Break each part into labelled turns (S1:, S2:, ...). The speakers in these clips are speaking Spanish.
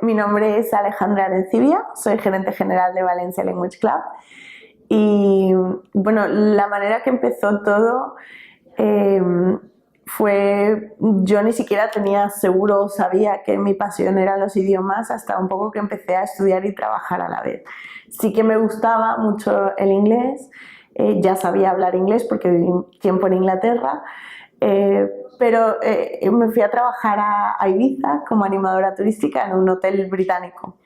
S1: Mi nombre es Alejandra Arencibia, soy gerente general de Valencia Language Club y bueno, la manera que empezó todo eh, fue, yo ni siquiera tenía seguro o sabía que mi pasión eran los idiomas hasta un poco que empecé a estudiar y trabajar a la vez. Sí que me gustaba mucho el inglés, ya sabía hablar inglés porque viví tiempo en Inglaterra, pero me fui a trabajar a Ibiza como animadora turística en un hotel británico.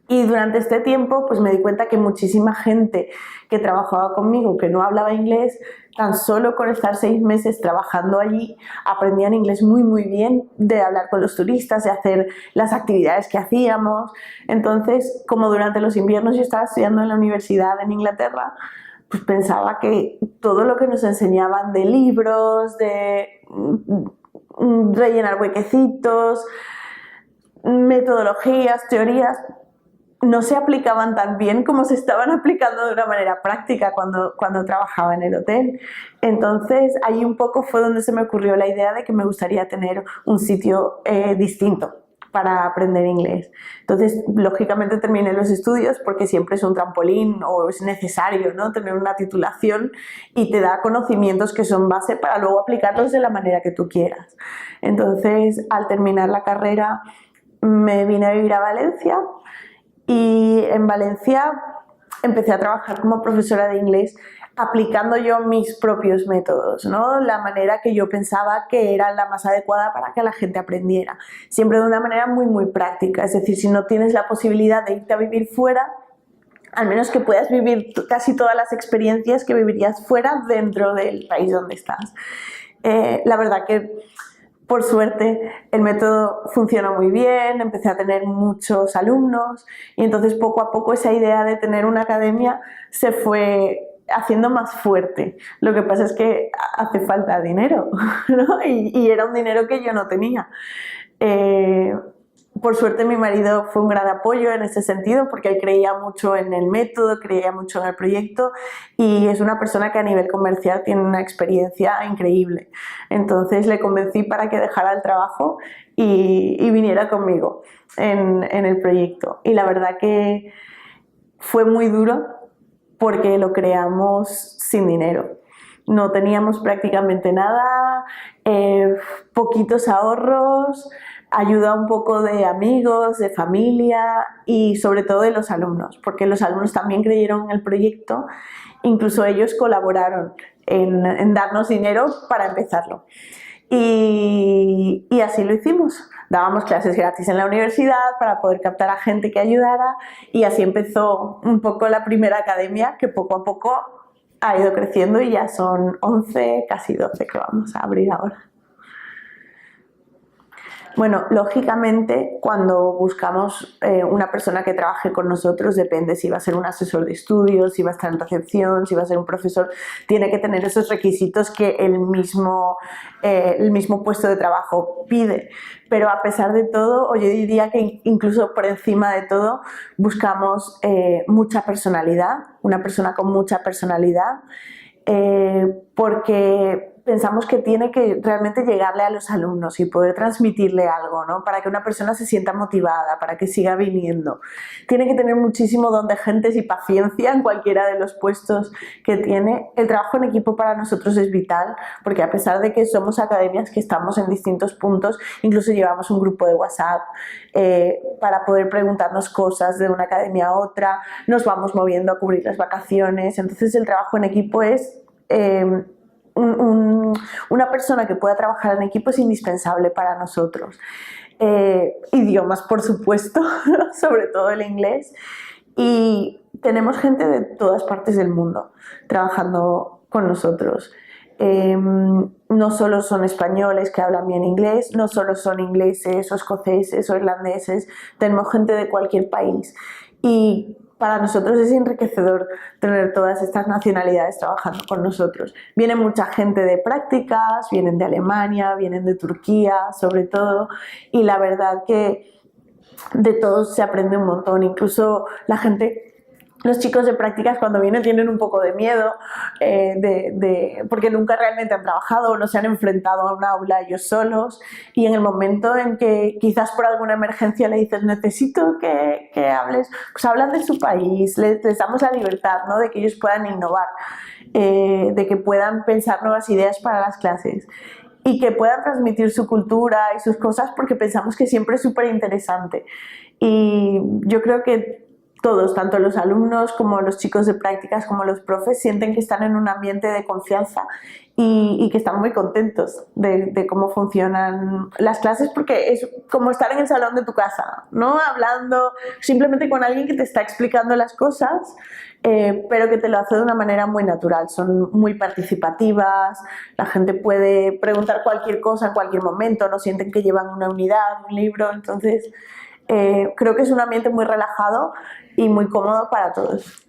S1: Y durante este tiempo pues me di cuenta que muchísima gente que trabajaba conmigo que no hablaba inglés, tan solo con estar 6 meses trabajando allí, aprendían inglés muy bien, de hablar con los turistas, de hacer las actividades que hacíamos. Entonces, como durante los inviernos yo estaba estudiando en la universidad en Inglaterra, pues pensaba que todo lo que nos enseñaban de libros, de rellenar huequecitos, metodologías, teorías, no se aplicaban tan bien como se estaban aplicando de una manera práctica cuando trabajaba en el hotel. Entonces ahí un poco fue donde se me ocurrió la idea de que me gustaría tener un sitio distinto para aprender inglés. Entonces, lógicamente terminé los estudios porque siempre es un trampolín o es necesario, ¿no?, tener una titulación y te da conocimientos que son base para luego aplicarlos de la manera que tú quieras. Entonces, al terminar la carrera me vine a vivir a Valencia y en Valencia empecé a trabajar como profesora de inglés aplicando yo mis propios métodos, ¿no?, la manera que yo pensaba que era la más adecuada para que la gente aprendiera, siempre de una manera muy práctica. Es decir, si no tienes la posibilidad de irte a vivir fuera, al menos que puedas vivir casi todas las experiencias que vivirías fuera dentro del país donde estás. La verdad que por suerte el método funcionó muy bien, empecé a tener muchos alumnos y entonces poco a poco esa idea de tener una academia se fue haciendo más fuerte. Lo que pasa es que hace falta dinero, ¿no? Y era un dinero que yo no tenía. Por suerte mi marido fue un gran apoyo en ese sentido porque él creía mucho en el método, creía mucho en el proyecto y es una persona que a nivel comercial tiene una experiencia increíble. Entonces le convencí para que dejara el trabajo y viniera conmigo en el proyecto. Y la verdad que fue muy duro porque lo creamos sin dinero. No teníamos prácticamente nada, poquitos ahorros, ayuda un poco de amigos, de familia y sobre todo de los alumnos, porque los alumnos también creyeron en el proyecto, incluso ellos colaboraron en darnos dinero para empezarlo. Y así lo hicimos. Dábamos clases gratis en la universidad para poder captar a gente que ayudara y así empezó un poco la primera academia que poco a poco ha ido creciendo y ya son 11, casi 12 que vamos a abrir ahora. Bueno, lógicamente cuando buscamos una persona que trabaje con nosotros, depende si va a ser un asesor de estudios, si va a estar en recepción, si va a ser un profesor, tiene que tener esos requisitos que el mismo puesto de trabajo pide. Pero a pesar de todo, yo diría que incluso por encima de todo, buscamos mucha personalidad, una persona con mucha personalidad, porque pensamos que tiene que realmente llegarle a los alumnos y poder transmitirle algo, ¿no?, para que una persona se sienta motivada, para que siga viniendo. Tiene que tener muchísimo don de gentes y paciencia en cualquiera de los puestos que tiene. El trabajo en equipo para nosotros es vital, porque a pesar de que somos academias que estamos en distintos puntos, incluso llevamos un grupo de WhatsApp para poder preguntarnos cosas de una academia a otra, nos vamos moviendo a cubrir las vacaciones. Entonces el trabajo en equipo es... una persona que pueda trabajar en equipo es indispensable para nosotros. Idiomas, por supuesto, sobre todo el inglés, y tenemos gente de todas partes del mundo trabajando con nosotros. No solo son españoles que hablan bien inglés, no solo son ingleses o escoceses o irlandeses, tenemos gente de cualquier país y para nosotros es enriquecedor tener todas estas nacionalidades trabajando con nosotros. Viene mucha gente de prácticas, vienen de Alemania, vienen de Turquía sobre todo, y la verdad que de todos se aprende un montón, incluso la gente Los chicos de prácticas cuando vienen tienen un poco de miedo porque nunca realmente han trabajado o no se han enfrentado a un aula ellos solos, y en el momento en que quizás por alguna emergencia le dices necesito que hables, pues hablan de su país, les damos la libertad, ¿no? De que ellos puedan innovar, de que puedan pensar nuevas ideas para las clases y que puedan transmitir su cultura y sus cosas, porque pensamos que siempre es súper interesante. Y yo creo que todos, tanto los alumnos como los chicos de prácticas como los profes, sienten que están en un ambiente de confianza y que están muy contentos de cómo funcionan las clases, porque es como estar en el salón de tu casa, ¿no? Hablando simplemente con alguien que te está explicando las cosas, pero que te lo hace de una manera muy natural. Son muy participativas, la gente puede preguntar cualquier cosa en cualquier momento, no sienten que llevan una unidad, un libro, entonces creo que es un ambiente muy relajado y muy cómodo para todos.